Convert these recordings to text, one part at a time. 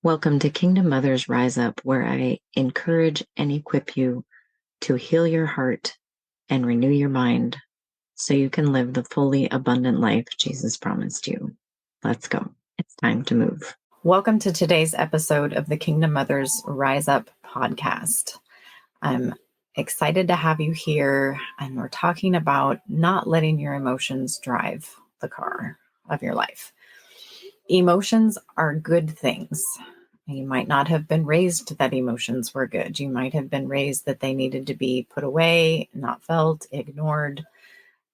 Welcome to Kingdom Mothers Rise Up, where I encourage and equip you to heal your heart and renew your mind so you can live the fully abundant life Jesus promised you. Let's go. It's time to move. Welcome to today's episode of the Kingdom Mothers Rise Up podcast. I'm excited to have you here, and we're talking about not letting your emotions drive the car of your life. Emotions are good things. You might not have been raised that emotions were good. You might have been raised that they needed to be put away, not felt, ignored.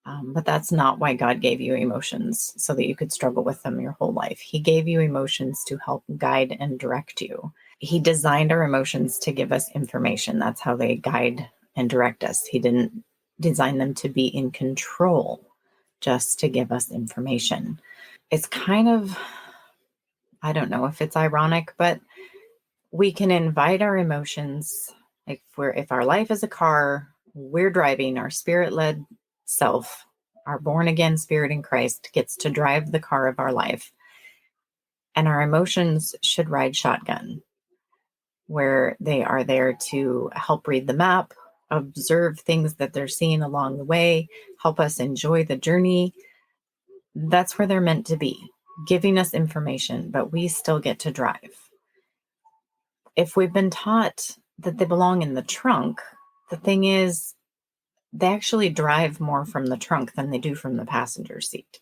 But that's not why God gave you emotions, so that you could struggle with them your whole life. He gave you emotions to help guide and direct you. He designed our emotions to give us information. That's how they guide and direct us. He didn't design them to be in control, just to give us information. It's kind of, I don't know if it's ironic, but we can invite our emotions. If our life is a car, we're driving. Our spirit-led self, our born-again spirit in Christ, gets to drive the car of our life. And our emotions should ride shotgun, where they are there to help read the map, observe things that they're seeing along the way, help us enjoy the journey. That's where they're meant to be, giving us information, but we still get to drive. If we've been taught that they belong in the trunk, the thing is, they actually drive more from the trunk than they do from the passenger seat,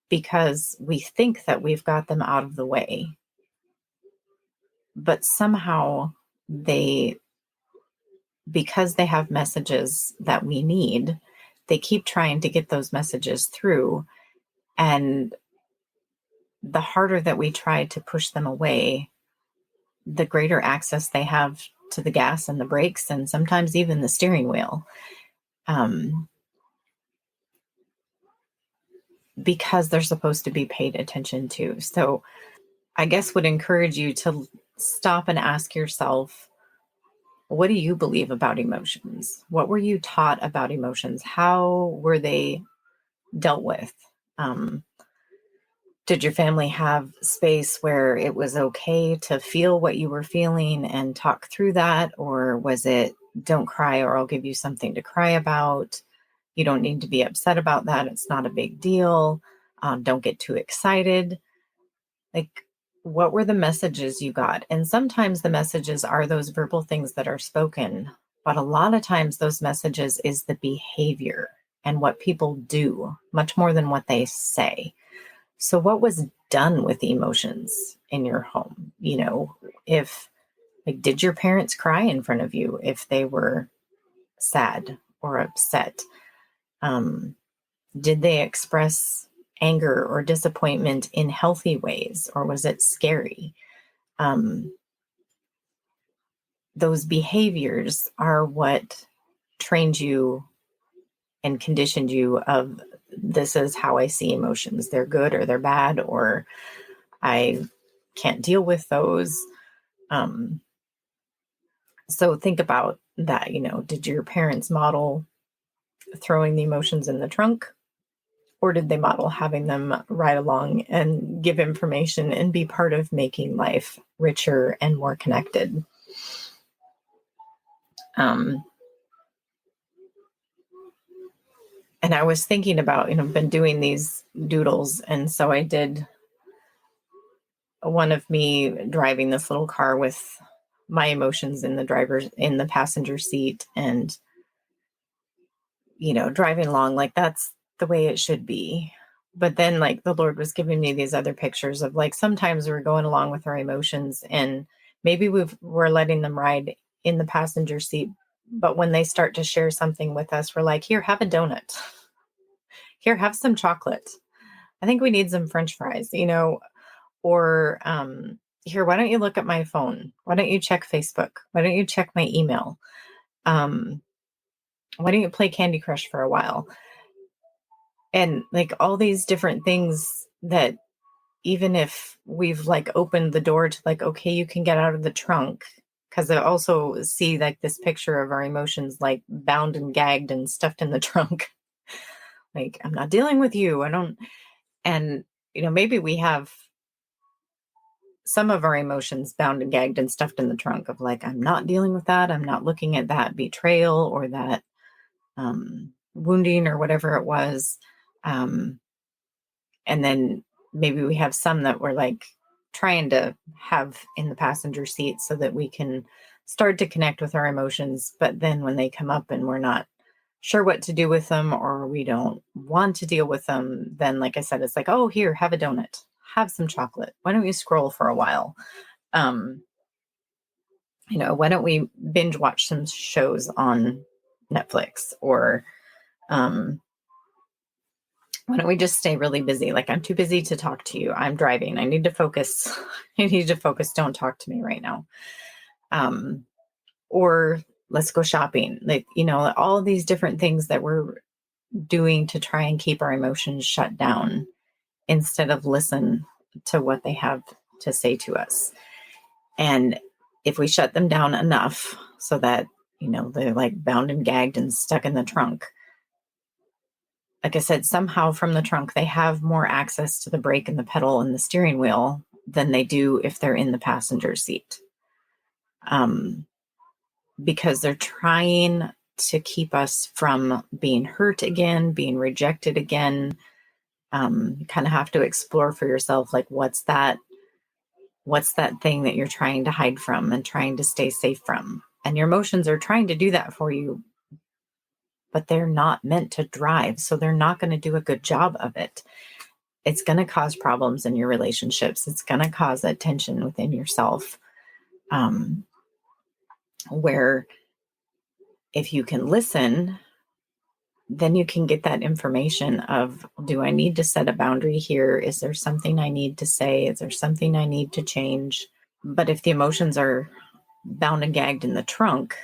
because we think that we've got them out of the way. But somehow because they have messages that we need, they keep trying to get those messages through. And the harder that we try to push them away, the greater access they have to the gas and the brakes, and sometimes even the steering wheel. Because they're supposed to be paid attention to. So I guess would encourage you to stop and ask yourself, what do you believe about emotions? What were you taught about emotions? How were they dealt with? Did your family have space where it was okay to feel what you were feeling and talk through that? Or was it, don't cry or I'll give you something to cry about? You don't need to be upset about that. It's not a big deal. Don't get too excited. Like, what were the messages you got? And sometimes the messages are those verbal things that are spoken, but a lot of times those messages is the behavior and what people do, much more than what they say. So what was done with emotions in your home? Did your parents cry in front of you if they were sad or upset? Did they express anger or disappointment in healthy ways, or was it scary? Those behaviors are what trained you and conditioned you of, this is how I see emotions. They're good or they're bad, or I can't deal with those. So think about that. Did your parents model throwing the emotions in the trunk? Or did they model having them ride along and give information and be part of making life richer and more connected? And I was thinking about, been doing these doodles. And so I did one of me driving this little car with my emotions in the passenger seat, and, driving along like that's the way it should be. But then the Lord was giving me these other pictures of sometimes we're going along with our emotions and maybe we're letting them ride in the passenger seat. But when they start to share something with us, we're like, here, have a donut. Here, have some chocolate. I think we need some French fries, or here, why don't you look at my phone? Why don't you check Facebook? Why don't you check my email? Why don't you play Candy Crush for a while? And all these different things that even if we've opened the door to okay, you can get out of the trunk. Because I also see this picture of our emotions bound and gagged and stuffed in the trunk. I'm not dealing with you. I don't. And, maybe we have some of our emotions bound and gagged and stuffed in the trunk of like, I'm not dealing with that. I'm not looking at that betrayal or that wounding or whatever it was. And then maybe we have some that we're like trying to have in the passenger seat so that we can start to connect with our emotions. But then when they come up and we're not sure what to do with them, or we don't want to deal with them, then like I said, it's like, oh, here, have a donut, have some chocolate. Why don't you scroll for a while? Why don't we binge watch some shows on Netflix? Or why don't we just stay really busy? Like, I'm too busy to talk to you. I'm driving. I need to focus. I need to focus. Don't talk to me right now. Or let's go shopping. Like, all of these different things that we're doing to try and keep our emotions shut down instead of listen to what they have to say to us. And if we shut them down enough so that, they're like bound and gagged and stuck in the trunk, like I said, somehow from the trunk, they have more access to the brake and the pedal and the steering wheel than they do if they're in the passenger seat. Because they're trying to keep us from being hurt again, being rejected again. You kind of have to explore for yourself, like, what's that thing that you're trying to hide from and trying to stay safe from? And your emotions are trying to do that for you, but they're not meant to drive. So they're not going to do a good job of it. It's going to cause problems in your relationships. It's going to cause that tension within yourself, where if you can listen, then you can get that information of, do I need to set a boundary here? Is there something I need to say? Is there something I need to change? But if the emotions are bound and gagged in the trunk,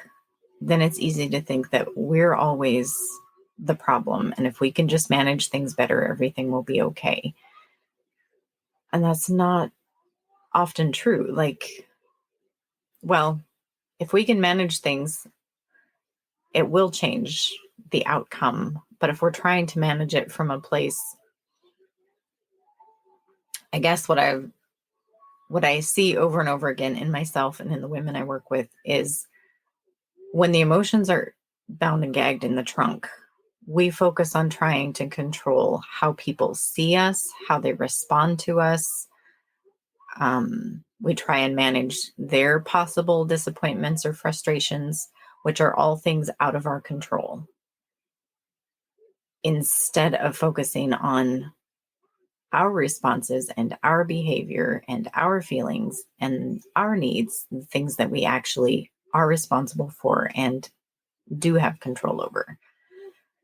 then it's easy to think that we're always the problem. And if we can just manage things better, everything will be okay. And that's not often true. Like, well, if we can manage things, it will change the outcome. But if we're trying to manage it from a place, I guess what I see over and over again in myself and in the women I work with is, when the emotions are bound and gagged in the trunk, we focus on trying to control how people see us, how they respond to us. We try and manage their possible disappointments or frustrations, which are all things out of our control, instead of focusing on our responses and our behavior and our feelings and our needs, the things that we actually are responsible for and do have control over.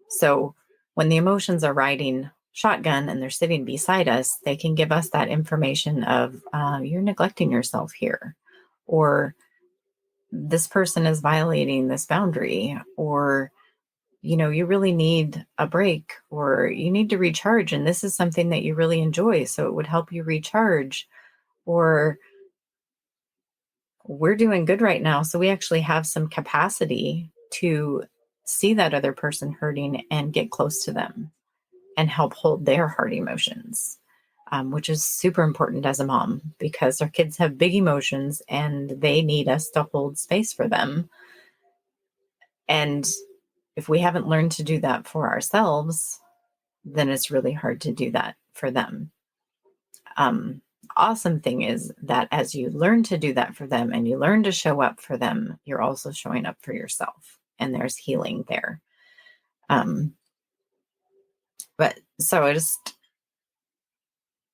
So when the emotions are riding shotgun and they're sitting beside us, they can give us that information of, you're neglecting yourself here, or this person is violating this boundary, or, you really need a break, or you need to recharge. And this is something that you really enjoy, so it would help you recharge. Or, we're doing good right now, so we actually have some capacity to see that other person hurting and get close to them and help hold their hard emotions, which is super important as a mom, because our kids have big emotions and they need us to hold space for them. And if we haven't learned to do that for ourselves, then it's really hard to do that for them. Awesome thing is that as you learn to do that for them and you learn to show up for them, you're also showing up for yourself, and there's healing there. But so I just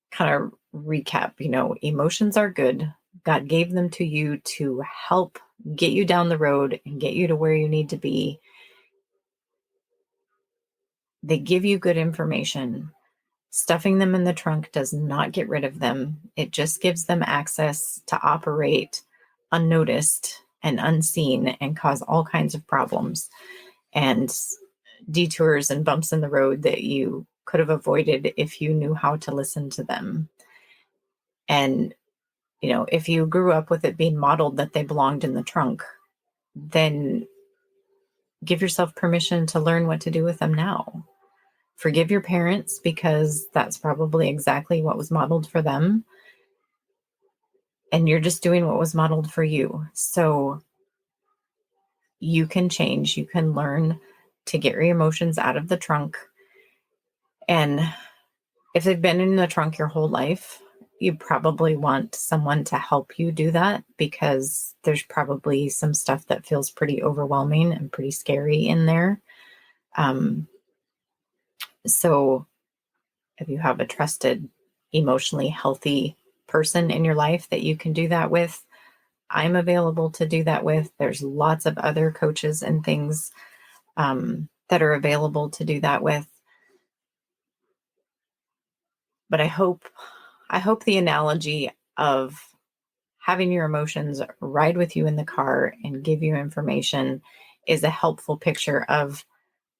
kind of recap, emotions are good. God gave them to you to help get you down the road and get you to where you need to be. They give you good information. Stuffing them in the trunk does not get rid of them. It just gives them access to operate unnoticed and unseen and cause all kinds of problems and detours and bumps in the road that you could have avoided if you knew how to listen to them. And, if you grew up with it being modeled that they belonged in the trunk, then give yourself permission to learn what to do with them now. Forgive your parents, because that's probably exactly what was modeled for them. and you're just doing what was modeled for you. So you can change, you can learn to get your emotions out of the trunk. And if they've been in the trunk your whole life, you probably want someone to help you do that, because there's probably some stuff that feels pretty overwhelming and pretty scary in there. So if you have a trusted, emotionally healthy person in your life that you can do that with, I'm available to do that with. There's lots of other coaches and things that are available to do that with. But I hope the analogy of having your emotions ride with you in the car and give you information is a helpful picture of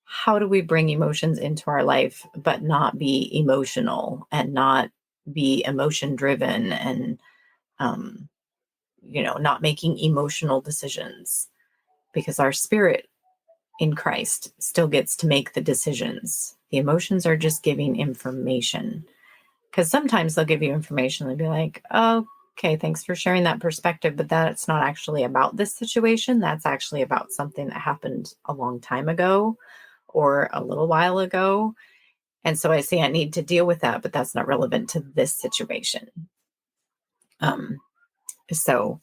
how do we bring emotions into our life, but not be emotional and not be emotion driven and, not making emotional decisions, because our spirit in Christ still gets to make the decisions. The emotions are just giving information, because sometimes they'll give you information and be like, oh, okay, thanks for sharing that perspective, but that's not actually about this situation. That's actually about something that happened a long time ago or a little while ago. And so I see I need to deal with that, but that's not relevant to this situation. So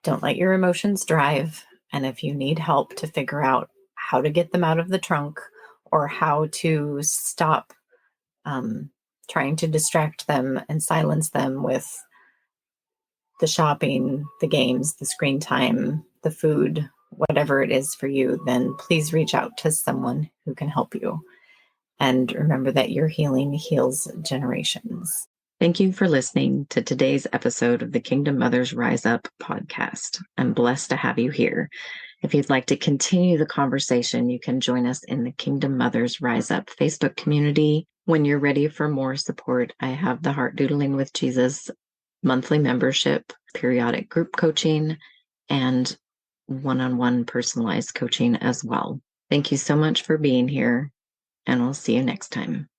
don't let your emotions drive. And if you need help to figure out how to get them out of the trunk or how to stop trying to distract them and silence them with the shopping, the games, the screen time, the food, whatever it is for you, then please reach out to someone who can help you. And remember that your healing heals generations. Thank you for listening to today's episode of the Kingdom Mothers Rise Up podcast. I'm blessed to have you here. If you'd like to continue the conversation, you can join us in the Kingdom Mothers Rise Up Facebook community. When you're ready for more support, I have the Heart Doodling with Jesus monthly membership, periodic group coaching, and one-on-one personalized coaching as well. Thank you so much for being here, and we'll see you next time.